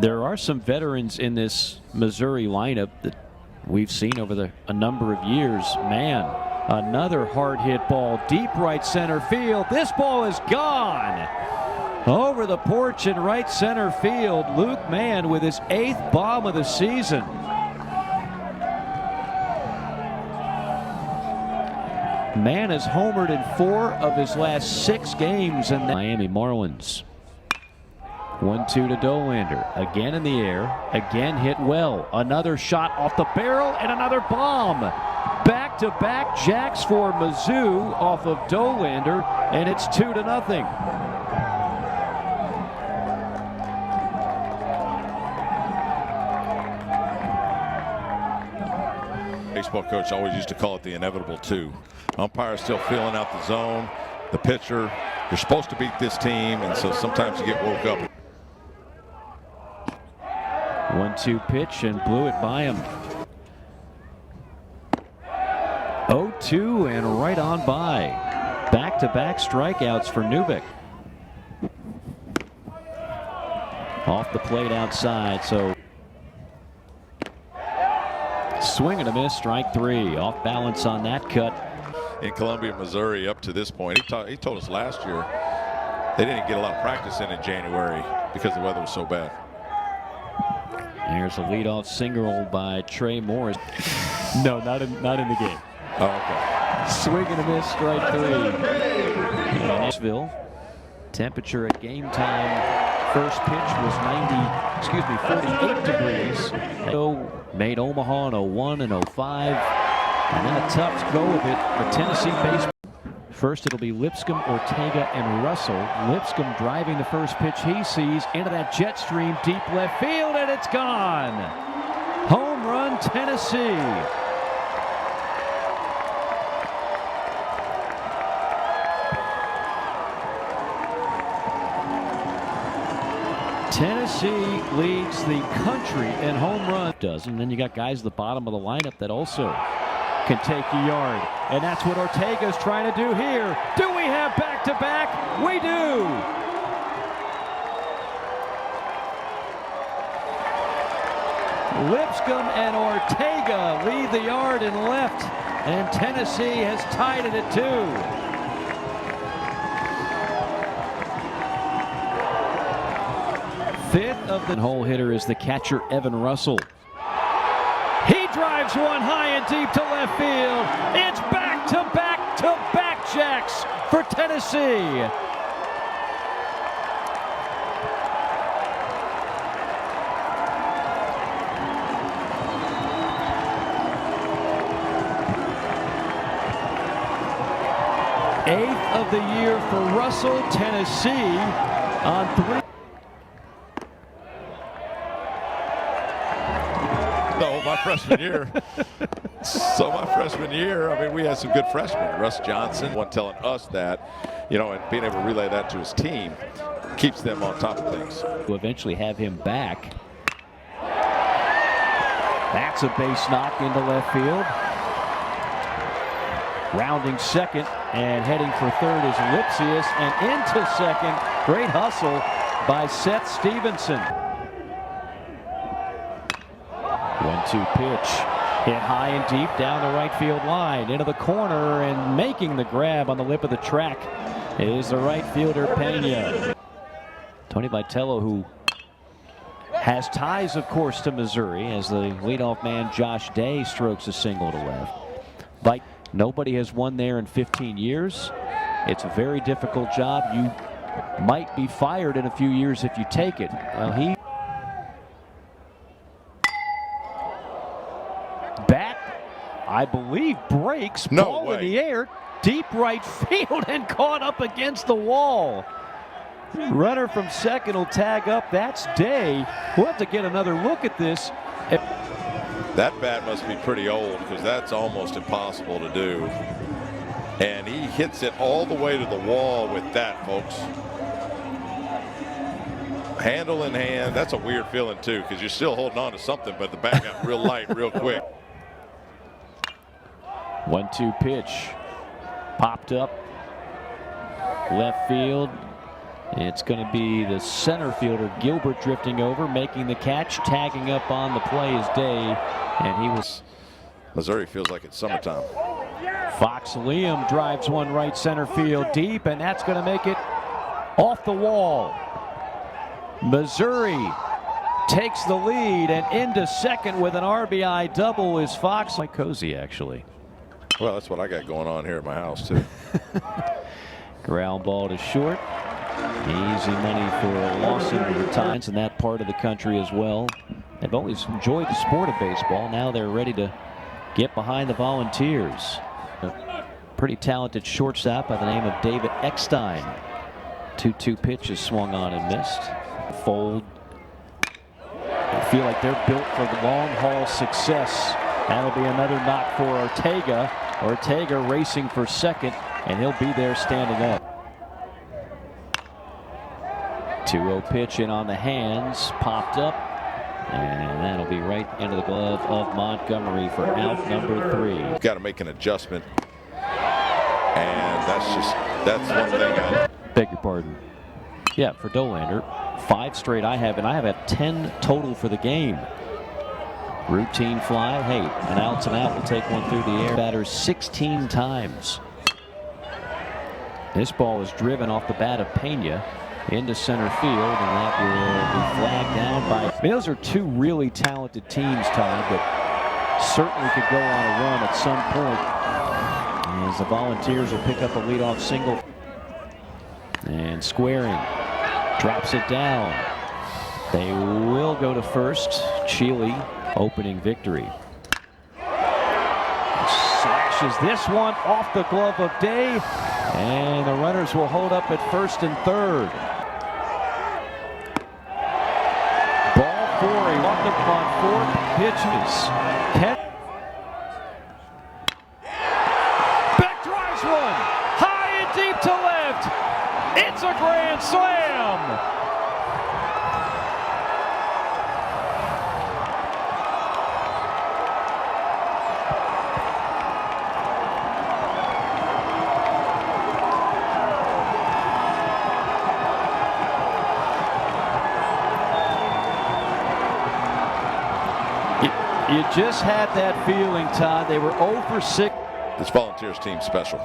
There are some veterans in this Missouri lineup that we've seen over a number of years. Man, another hard hit ball, deep right center field. This ball is gone. Over the porch in right center field, Luke Mann with his 8th bomb of the season. Mann has homered in 4 of his last 6 games in the Miami Marlins. 1-2 to Dollander. Again in the air. Again hit well. Another shot off the barrel and another bomb. Back-to-back jacks for Mizzou off of Dollander, and it's 2-0. Baseball coach always used to call it the inevitable 2. Umpire still feeling out the zone. The pitcher, you're supposed to beat this team, and so sometimes you get woke up. 1-2 pitch and blew it by him. 0-2 and right on by. Back-to-back strikeouts for Newbeck. Off the plate outside, so swing and a miss, strike 3. Off balance on that cut. In Columbia, Missouri, up to this point, he told us last year they didn't get a lot of practice in January because the weather was so bad. Here's a leadoff single by Trey Morris. No, not in the game. Oh, okay. Swing and a miss, strike 3. Nashville. Temperature at game time. First pitch was 48 degrees. Made Omaha in 01 and 05. And then a tough go of it. The Tennessee baseball. First it'll be Lipscomb, Ortega, and Russell. Lipscomb driving the first pitch he sees into that jet stream deep left field, and it's gone. Home run, Tennessee. Tennessee leads the country in home run. And then you got guys at the bottom of the lineup that also can take a yard, and that's what Ortega's trying to do here. Do we have back-to-back? We do. Lipscomb and Ortega lead the yard in left, and Tennessee has tied it at 2. Fifth of the hole hitter is the catcher Evan Russell. He drives one high and deep to left field. It's back-to-back jacks for Tennessee. Eighth of the year for Russell. Tennessee on 3. No, my freshman year. My freshman year, I mean, we had some good freshmen. Russ Johnson, one telling us that, and being able to relay that to his team keeps them on top of things. We'll eventually have him back. That's a base knock into left field. Rounding second and heading for third is Lipsius, and into second. Great hustle by Seth Stevenson. 1-2 pitch. Hit high and deep down the right field line. Into the corner, and making the grab on the lip of the track is the right fielder Pena. Tony Vitello, who has ties, of course, to Missouri, as the leadoff man Josh Day strokes a single to left. Nobody has won there in 15 years. It's a very difficult job. You might be fired in a few years if you take it. Well, he bat, I believe, breaks. No ball way. In the air, deep right field, and caught up against the wall. Runner from second will tag up. That's Day. We'll have to get another look at this. That bat must be pretty old, because that's almost impossible to do. And he hits it all the way to the wall with that, folks. Handle in hand. That's a weird feeling, too, because you're still holding on to something, but the bat got real light real quick. 1-2 pitch. Popped up. Left field. It's going to be the center fielder Gilbert drifting over, making the catch, tagging up on the play is Day, and he was. Missouri feels like it's summertime. Fox Liam drives one right center field deep, and that's going to make it off the wall. Missouri takes the lead, and into second with an RBI double is Fox. Like cozy, actually. Well, that's what I got going on here at my house, too. Ground ball to short. Easy money for Lawson to retire in that part of the country as well. They've always enjoyed the sport of baseball. Now they're ready to get behind the Volunteers. A pretty talented shortstop by the name of David Eckstein. 2-2 pitches swung on and missed. Fold. I feel like they're built for the long haul success. That'll be another knock for Ortega. Ortega racing for second, and he'll be there standing up. 2-0 pitch in on the hands, popped up, and that'll be right into the glove of Montgomery for out number 3. You've got to make an adjustment, and that's one thing I beg your pardon. Yeah, for Dolander, 5 straight I have, and I have a 10 total for the game. Routine fly, hey, an out's an out, will take one through the air. Batters 16 times. This ball is driven off the bat of Pena into center field, and that will be flagged down by. I mean, those are 2 really talented teams, Todd, that certainly could go on a run at some point. As the Volunteers will pick up a leadoff single. And squaring, drops it down. They will go to first. Chile opening victory. Slashes this one off the glove of Day, and the runners will hold up at first and third. Ball 4, he walked up on 4 pitches. Beck drives one high and deep to left. It's a grand slam. You just had that feeling, Todd. They were 0 for 6. This Volunteers team's special.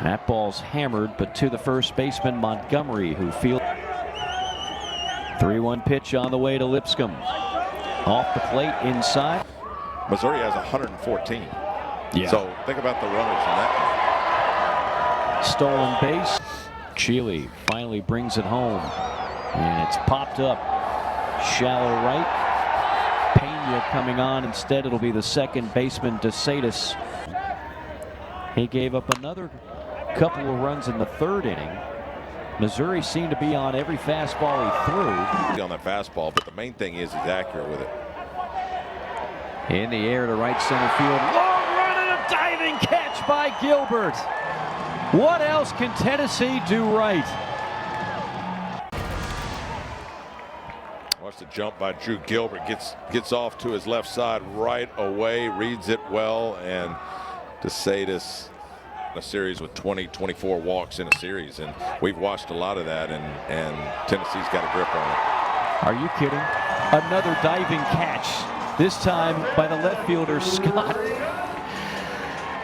That ball's hammered, but to the first baseman, Montgomery, who fields. 3-1 pitch on the way to Lipscomb. Off the plate inside. Missouri has 114. Yeah. So think about the runners in that. Stolen base. Chile finally brings it home. And it's popped up. Shallow right. Pena coming on instead. It'll be the second baseman, DeSatis. He gave up another couple of runs in the 3rd inning. Missouri seemed to be on every fastball he threw. On that fastball, but the main thing is he's accurate with it. In the air to right center field. Long run and a diving catch by Gilbert. What else can Tennessee do right? Watch the jump by Drew Gilbert. Gets off to his left side right away. Reads it well, and DeSatis a series with 20-24 walks in a series, and we've watched a lot of that, and Tennessee's got a grip on it. Are you kidding? Another diving catch, this time by the left fielder Scott.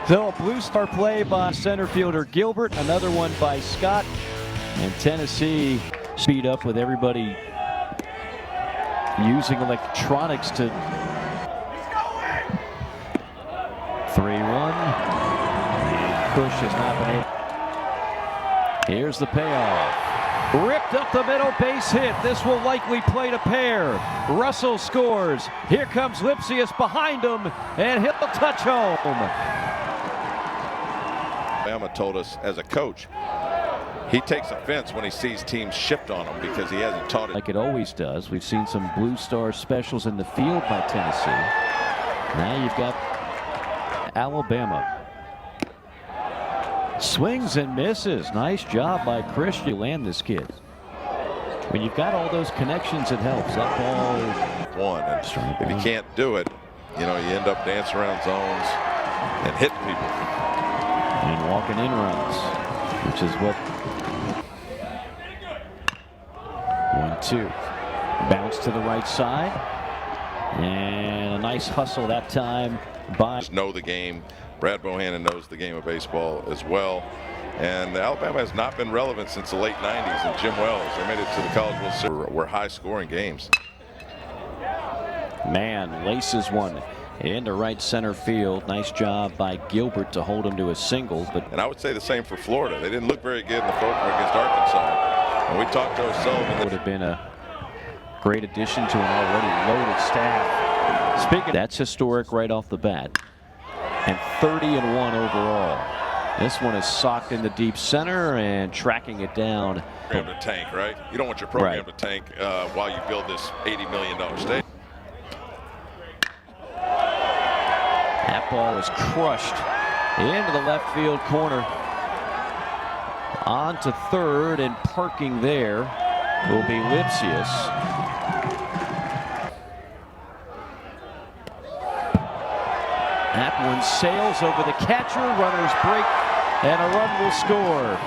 So a Blue Star play by center fielder Gilbert, another one by Scott, and Tennessee speed up with everybody using electronics to 3-1. Push has not been able. Here's the payoff. Ripped up the middle, base hit. This will likely play to pair. Russell scores. Here comes Lipsius behind him, and he'll touch home. Alabama told us as a coach, he takes offense when he sees teams shift on him because he hasn't taught it. Like it always does. We've seen some Blue Star specials in the field by Tennessee. Now you've got Alabama. Swings and misses. Nice job by Christian to land this kid. When you've got all those connections, it helps. That ball. One. And if you can't do it, you end up dancing around zones and hitting people. And walking in runs, which is what 2. Bounce to the right side. And a nice hustle that time by. Know the game. Brad Bohannon knows the game of baseball as well. And Alabama has not been relevant since the late 90s. And Jim Wells, they made it to the College World Series. Were high-scoring games. Man laces one into right center field. Nice job by Gilbert to hold him to a single. And I would say the same for Florida. They didn't look very good in the opener against Arkansas. When we talked to O'Sullivan, would have been a great addition to an already loaded staff. Speaking, that's historic right off the bat. And 30-1 overall. This one is socked in the deep center and tracking it down. Program to tank, right? You don't want your program to tank while you build this $80 million stadium. That ball is crushed into the left field corner. On to third, and parking there will be Lipsius. That one sails over the catcher. Runners break, and a run will score.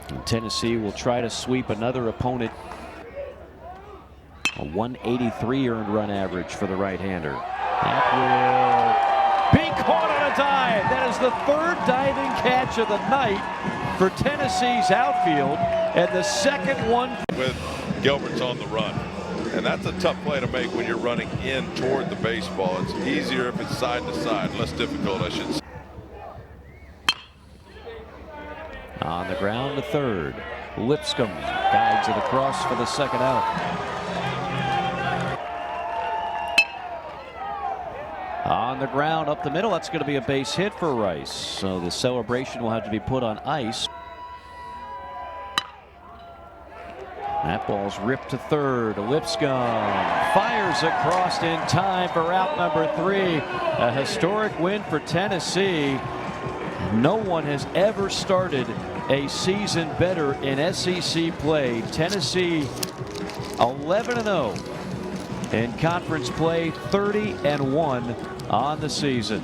And Tennessee will try to sweep another opponent. A 183 earned run average for the right-hander. That will be caught on a dive. That is the third diving catch of the night for Tennessee's outfield, and the second one. With Gilbert's on the run. And that's a tough play to make when you're running in toward the baseball. It's easier if it's side to side, less difficult, I should say. On the ground to third. Lipscomb guides it across for the second out. On the ground up the middle, that's going to be a base hit for Rice. So the celebration will have to be put on ice. That ball's ripped to third. Lipscomb fires across in time for out number 3. A historic win for Tennessee. No one has ever started a season better in SEC play. Tennessee 11-0 in conference play, 30-1 on the season.